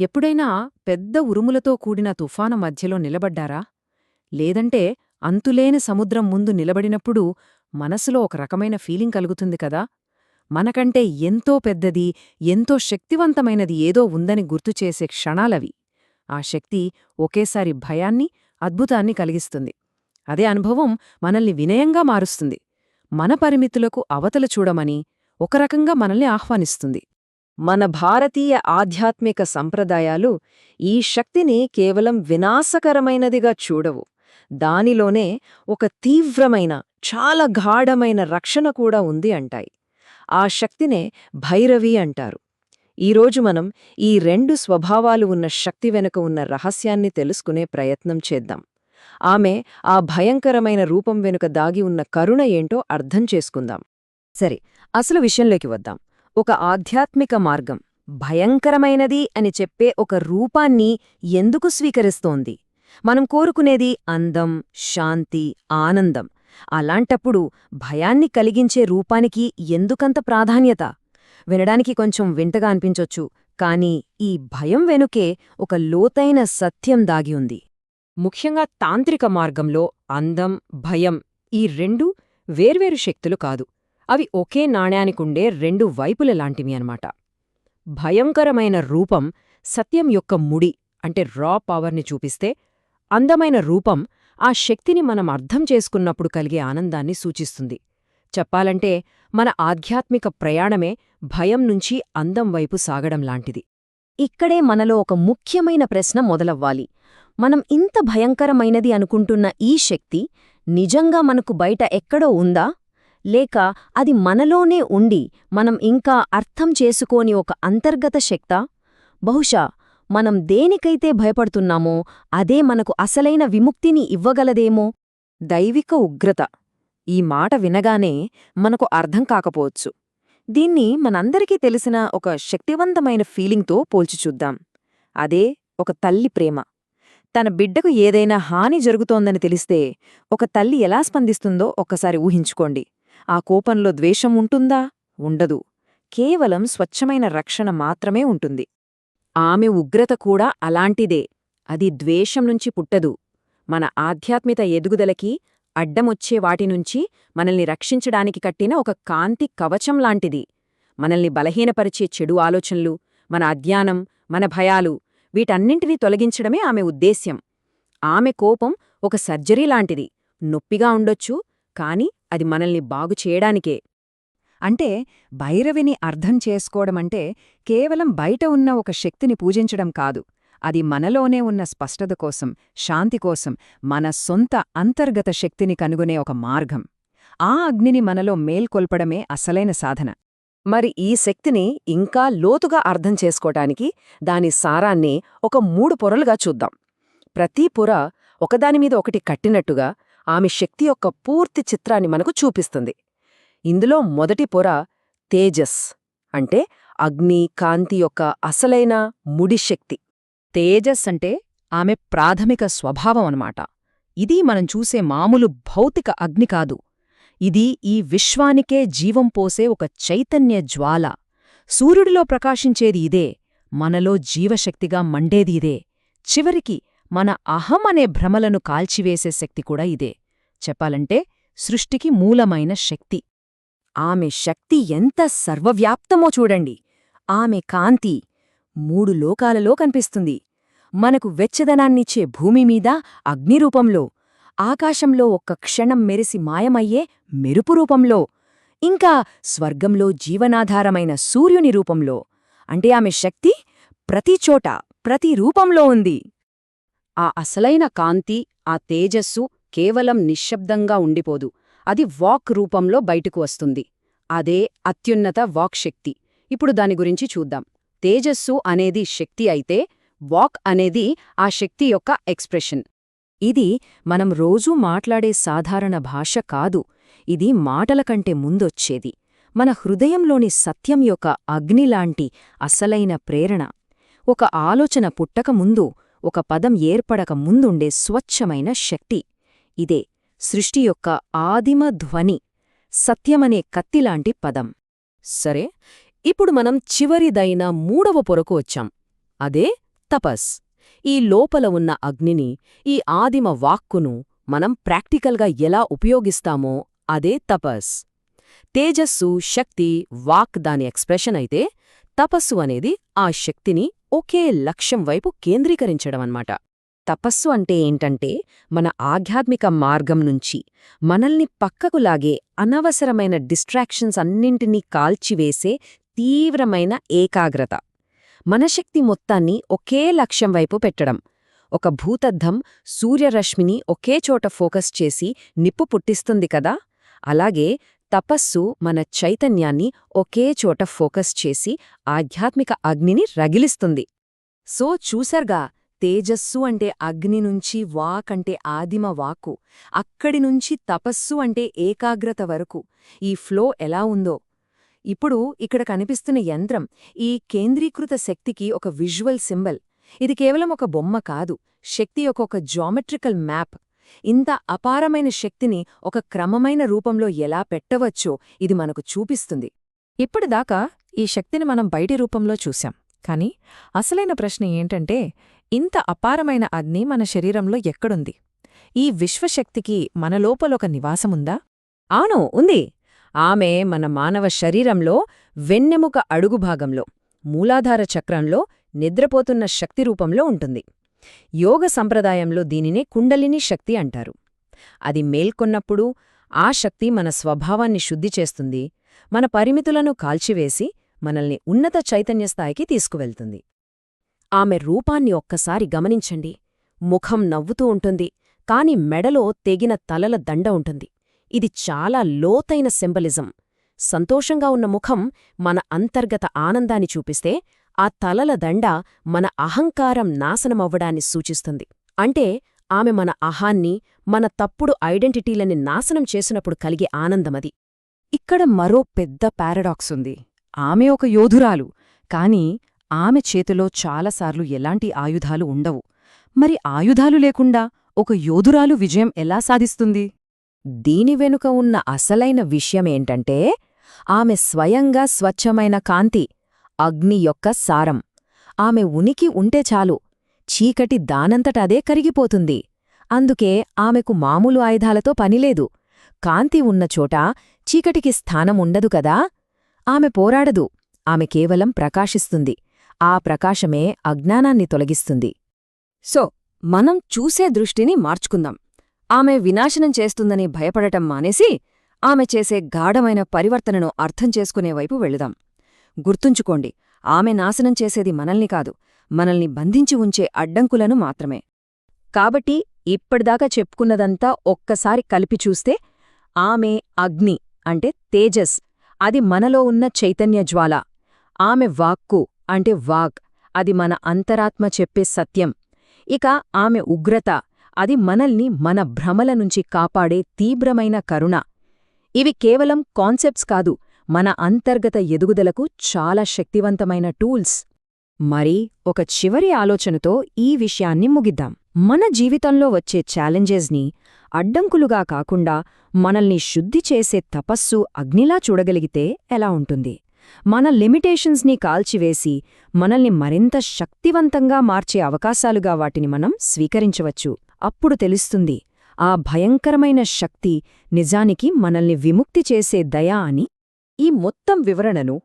ఎప్పుడైనా పెద్ద ఉరుములతో కూడిన తుఫాను మధ్యలో నిలబడ్డారా? లేదంటే అంతులేని సముద్రం ముందు నిలబడినప్పుడు మనసులో ఒక రకమైన ఫీలింగ్ కలుగుతుంది కదా? మనకంటే ఎంతో పెద్దది, ఎంతో శక్తివంతమైనది ఏదో ఉందని గుర్తుచేసే క్షణాలవి. ఆ శక్తి ఒకేసారి భయాన్ని, అద్భుతాన్ని కలిగిస్తుంది. అదే అనుభవం మనల్ని వినయంగా మారుస్తుంది. మన పరిమితులకు అవతల చూడమని ఒక రకంగా మనల్ని ఆహ్వానిస్తుంది. మన భారతీయ ఆధ్యాత్మిక సంప్రదాయాలు ఈ శక్తిని కేవలం వినాశకరమైనదిగా చూడవు. దానిలోనే ఒక తీవ్రమైన, చాలా గాఢమైన రక్షణ కూడా ఉంది అంటాయి. ఆ శక్తినే భైరవి అంటారు. ఈరోజు మనం ఈ రెండు స్వభావాలు ఉన్న శక్తి వెనుక ఉన్న రహస్యాన్ని తెలుసుకునే ప్రయత్నం చేద్దాం. ఆమె ఆ భయంకరమైన రూపం వెనుక దాగి ఉన్న కరుణ ఏంటో అర్థం చేసుకుందాం. సరే, అసలు విషయంలోకి వద్దాం. ఒక ఆధ్యాత్మిక మార్గం భయంకరమైనది అని చెప్పే ఒక రూపాన్ని ఎందుకు స్వీకరిస్తోంది? మనం కోరుకునేది అందం, శాంతి, ఆనందం. అలాంటప్పుడు భయాన్ని కలిగించే రూపానికి ఎందుకంత ప్రాధాన్యత? వినడానికి కొంచెం వింతగా అనిపించొచ్చు, కానీ ఈ భయం వెనుకే ఒక లోతైన సత్యం దాగి ఉంది. ముఖ్యంగా తాంత్రిక మార్గంలో అందం, భయం ఈ రెండూ వేర్వేరు శక్తులు కాదు. అవి ఒకే నాణ్యానికుండే రెండు వైపులలాంటివి అన్నమాట. భయంకరమైన రూపం సత్యం యొక్క ముడి, అంటే రా పవర్ని చూపిస్తే, అందమైన రూపం ఆ శక్తిని మనం అర్థం చేసుకున్నప్పుడు కలిగే ఆనందాన్ని సూచిస్తుంది. చెప్పాలంటే మన ఆధ్యాత్మిక ప్రయాణమే భయం నుంచి అందం వైపు సాగడం లాంటిది. ఇక్కడే మనలో ఒక ముఖ్యమైన ప్రశ్న మొదలవ్వాలి. మనం ఇంత భయంకరమైనది అనుకుంటున్న ఈ శక్తి నిజంగా మనకు బయట ఎక్కడో ఉందా? లేక అది మనలోనే ఉండి మనం ఇంకా అర్థం చేసుకోని ఒక అంతర్గత శక్తా? బహుశా మనం దేనికైతే భయపడుతున్నామో అదే మనకు అసలైన విముక్తిని ఇవ్వగలదేమో. దైవిక ఉగ్రత ఈ మాట వినగానే మనకు అర్థం కాకపోవచ్చు. దీన్ని మనందరికీ తెలిసిన ఒక శక్తివంతమైన ఫీలింగ్తో పోల్చిచూద్దాం. అదే ఒక తల్లి ప్రేమ. తన బిడ్డకు ఏదైనా హాని జరుగుతోందని తెలిస్తే ఒక తల్లి ఎలా స్పందిస్తుందో ఒక్కసారి ఊహించుకోండి. ఆ కోపంలో ద్వేషం ఉంటుందా? ఉండదు. కేవలం స్వచ్ఛమైన రక్షణ మాత్రమే ఉంటుంది. ఆమె ఉగ్రత కూడా అలాంటిదే. అది ద్వేషం నుంచి పుట్టదు. మన ఆధ్యాత్మిక ఎదుగుదలకి అడ్డమొచ్చే వాటినుంచి మనల్ని రక్షించడానికి కట్టిన ఒక కాంతి కవచం లాంటిది. మనల్ని బలహీనపరిచే చెడు ఆలోచనలు, మన అజ్ఞానం, మన భయాలు వీటన్నింటినీ తొలగించడమే ఆమె ఉద్దేశ్యం. ఆమె కోపం ఒక సర్జరీ లాంటిది. నొప్పిగా ఉండొచ్చు, కాని అది మనల్ని బాగుచేయడానికే. అంటే భైరవిని అర్థం చేసుకోవడమంటే కేవలం బయట ఉన్న ఒక శక్తిని పూజించడం కాదు. అది మనలోనే ఉన్న స్పష్టత కోసం, శాంతి కోసం మన సొంత అంతర్గత శక్తిని కనుగొనే ఒక మార్గం. ఆ అగ్నిని మనలో మేల్కొల్పడమే అసలైన సాధన. మరి ఈ శక్తిని ఇంకా లోతుగా అర్థం చేసుకోటానికి దాని సారాన్ని ఒక 3 పొరలుగా చూద్దాం. ప్రతి పొర ఒకదానిమీద ఒకటి కట్టినట్టుగా ఆమె శక్తి యొక్క పూర్తి చిత్రాన్ని మనకు చూపిస్తుంది. ఇందులో మొదటి పొర తేజస్, అంటే అగ్ని, కాంతి యొక్క అసలైన ముడిశక్తి. తేజస్ అంటే ఆమె ప్రాథమిక స్వభావం అన్నమాట. ఇది మనం చూసే మామూలు భౌతిక అగ్ని కాదు. ఇది ఈ విశ్వానికే జీవం పోసే ఒక చైతన్య జ్వాల. సూర్యుడిలో ప్రకాశించేది ఇదే, మనలో జీవశక్తిగా మండేది ఇదే. చివరికి మన అహం అనే భ్రమలను కాల్చివేసే శక్తి కూడా ఇదే. చెప్పాలంటే సృష్టికి మూలమైన శక్తి. ఆమె శక్తి ఎంత సర్వవ్యాప్తమో చూడండి. ఆమె కాంతి 3 లోకాలలో కనిపిస్తుంది. మనకు వెచ్చదనాన్నిచ్చే భూమిమీద అగ్నిరూపంలో, ఆకాశంలో ఒక్క క్షణం మెరిసి మాయమయ్యే మెరుపు రూపంలో, ఇంకా స్వర్గంలో జీవనాధారమైన సూర్యుని రూపంలో. అంటే ఆమె శక్తి ప్రతిచోట, ప్రతి రూపంలో ఉంది. ఆ అసలైన కాంతి, ఆ తేజస్సు కేవలం నిశ్శబ్దంగా ఉండిపోదు. అది వాక్ రూపంలో బయటకు వస్తుంది. అదే అత్యున్నత వాక్ శక్తి. ఇప్పుడు దాని గురించి చూద్దాం. తేజస్సు అనేది శక్తి అయితే, వాక్ అనేది ఆ శక్తి యొక్క ఎక్స్ప్రెషన్. ఇది మనం రోజూ మాట్లాడే సాధారణ భాష కాదు. ఇది మాటల కంటే ముందొచ్చేది. మన హృదయంలోని సత్యం యొక్క అగ్నిలాంటి అసలైన ప్రేరణ. ఒక ఆలోచన పుట్టక ముందు, ఒక పదం ఏర్పడక ముందుండే స్వచ్ఛమైన శక్తి. ఇదే సృష్టి యొక్క ఆదిమ ధ్వని, సత్యమనే కత్తిలాంటి పదం. సరే, ఇప్పుడు మనం చివరిదైన 3వ పొరకు వచ్చాం. అదే తపస్. ఈ లోపల ఉన్న అగ్నిని, ఈ ఆదిమ వాక్కును మనం ప్రాక్టికల్గా ఎలా ఉపయోగిస్తామో అదే తపస్. తేజస్సు, శక్తి, వాక్ దాని ఎక్స్ప్రెషన్ అయితే, తపస్సు అనేది ఆ శక్తిని ఒకే లక్ష్యం వైపు కేంద్రీకరించడమన్నమాట. తపస్సు అంటే ఏంటంటే, మన ఆధ్యాత్మిక మార్గం నుంచి మనల్ని పక్కకు లాగే అనవసరమైన డిస్ట్రాక్షన్స్ అన్నింటినీ కాల్చివేసే తీవ్రమైన ఏకాగ్రత. మన శక్తి మొత్తాన్ని ఒకే లక్ష్యం వైపు పెట్టడం. ఒక భూతద్దం సూర్యరశ్మిని ఒకే చోట ఫోకస్ చేసి నిప్పు పుట్టిస్తుంది కదా, అలాగే తపస్సు మన చైతన్యాన్ని ఒకే చోట ఫోకస్ చేసి ఆధ్యాత్మిక అగ్నిని రగిలిస్తుంది. సో చూసర్గా, తేజస్సు అంటే అగ్ని నుంచి వాక్ అంటే ఆదిమ వాక్కు, అక్కడి నుంచి తపస్సు అంటే ఏకాగ్రత వరకు ఈ ఫ్లో ఎలా ఉందో. ఇప్పుడు ఇక్కడ కనిపిస్తున్న యంత్రం ఈ కేంద్రీకృత శక్తికి ఒక విజువల్ సింబల్. ఇది కేవలం ఒక బొమ్మ కాదు, శక్తి యొక్క ఒక జామెట్రికల్ మ్యాప్. ఇంత అపారమైన శక్తిని ఒక క్రమమైన రూపంలో ఎలా పెట్టవచ్చో ఇది మనకు చూపిస్తుంది. ఇప్పటిదాకా ఈ శక్తిని మనం బయటి రూపంలో చూశాం. కాని అసలైన ప్రశ్న ఏంటంటే, ఇంత అపారమైన అగ్ని మన శరీరంలో ఎక్కడుంది? ఈ విశ్వశక్తికి మన లోపలొక నివాసముందా? అవును, ఉంది. ఆమె మన మానవ శరీరంలో వెన్నెముక అడుగుభాగంలో, మూలాధార చక్రంలో నిద్రపోతున్న శక్తి రూపంలో ఉంటుంది. యోగ సంప్రదాయంలో దీనినే కుండలిని శక్తి అంటారు. అది మేల్కొన్నప్పుడు ఆ శక్తి మన స్వభావాన్ని శుద్ధి చేస్తుంది, మన పరిమితులను కాల్చివేసి మనల్ని ఉన్నత చైతన్య స్థాయికి తీసుకువెళ్తుంది. ఆమె రూపాన్ని ఒక్కసారి గమనించండి. ముఖం నవ్వుతూ ఉంటుంది, కాని మెడలో తెగిన తలల దండ ఉంటుంది. ఇది చాలా లోతైన సింబలిజం. సంతోషంగా ఉన్న ముఖం మన అంతర్గత ఆనందాన్ని చూపిస్తే, ఆ తలల దండ మన అహంకారం నాశనమవ్వడాన్ని సూచిస్తుంది. అంటే ఆమె మన అహాన్ని, మన తప్పుడు ఐడెంటిటీలని నాశనం చేసినప్పుడు కలిగే ఆనందమది. ఇక్కడ మరో పెద్ద పారాడాక్స్ ఉంది. ఆమె ఒక యోధురాలు, కాని ఆమె చేతిలో చాలాసార్లు ఎలాంటి ఆయుధాలు ఉండవు. మరి ఆయుధాలు లేకుండా ఒక యోధురాలు విజయం ఎలా సాధిస్తుంది? దీని వెనుక ఉన్న అసలైన విషయమేంటంటే, ఆమె స్వయంగా స్వచ్ఛమైన కాంతి, అగ్ని యొక్క సారం. ఆమె ఉనికి ఉంటే చాలు, చీకటి దానంతటదే కరిగిపోతుంది. అందుకే ఆమెకు మామూలు ఆయుధాలతో పనిలేదు. కాంతి ఉన్నచోట చీకటికి స్థానం ఉండదు కదా. ఆమె పోరాడదు, ఆమె కేవలం ప్రకాశిస్తుంది. ఆ ప్రకాశమే అజ్ఞానాన్ని తొలగిస్తుంది. సో మనం చూసే దృష్టిని మార్చుకుందాం. ఆమె వినాశనం చేస్తుందని భయపడటం మానేసి, ఆమె చేసే గాఢమైన పరివర్తనను అర్థం చేసుకునే వైపు వెళుదాం. గుర్తుంచుకోండి, ఆమె నాశనం చేసేది మనల్ని కాదు, మనల్ని బంధించి ఉంచే అడ్డంకులను మాత్రమే. కాబట్టి ఇప్పటిదాకా చెప్పుకున్నదంతా ఒక్కసారి కలిపి చూస్తే, ఆమె అగ్ని అంటే తేజస్, అది మనలో ఉన్న చైతన్య జ్వాల. ఆమె వాక్కు అంటే వాగ్, అది మన అంతరాత్మ చెప్పే సత్యం. ఇక ఆమె ఉగ్రత, అది మనల్ని మన భ్రమల నుంచి కాపాడే తీవ్రమైన కరుణ. ఇవి కేవలం కాన్సెప్ట్స్ కాదు, మన అంతర్గత ఎదుగుదలకు చాలా శక్తివంతమైన టూల్స్. మరి ఒక చివరి ఆలోచనతో ఈ విషయాన్ని ముగిద్దాం. మన జీవితంలో వచ్చే ఛాలెంజెస్ని అడ్డంకులుగా కాకుండా మనల్ని శుద్ధి చేసే తపస్సు అగ్నిలా చూడగలిగితే ఎలా ఉంటుంది? మన లిమిటేషన్స్ని కాల్చివేసి మనల్ని మరింత శక్తివంతంగా మార్చే అవకాశాలుగా వాటిని మనం స్వీకరించవచ్చు. అప్పుడు తెలుస్తుంది, ఆ భయంకరమైన శక్తి నిజానికి మనల్ని విముక్తి చేసే దయ అని. ఈ మొత్తం వివరణను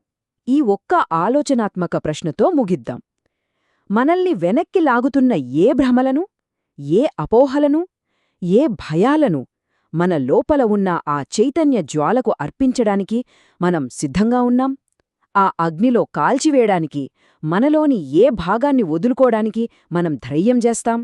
ఈ ఒక్క ఆలోచనాత్మక ప్రశ్నతో ముగిద్దాం. మనల్ని వెనక్కి లాగుతున్న ఏ భ్రమలను, ఏ అపోహలను, ఏ భయాలను మన లోపల ఉన్న ఆ చైతన్య జ్వాలకు అర్పించడానికి మనం సిద్ధంగా ఉన్నాం? ఆ అగ్నిలో కాల్చివేయడానికి మనలోని ఏ భాగాన్ని వదులుకోడానికి మనం ధైర్యం చేస్తాం?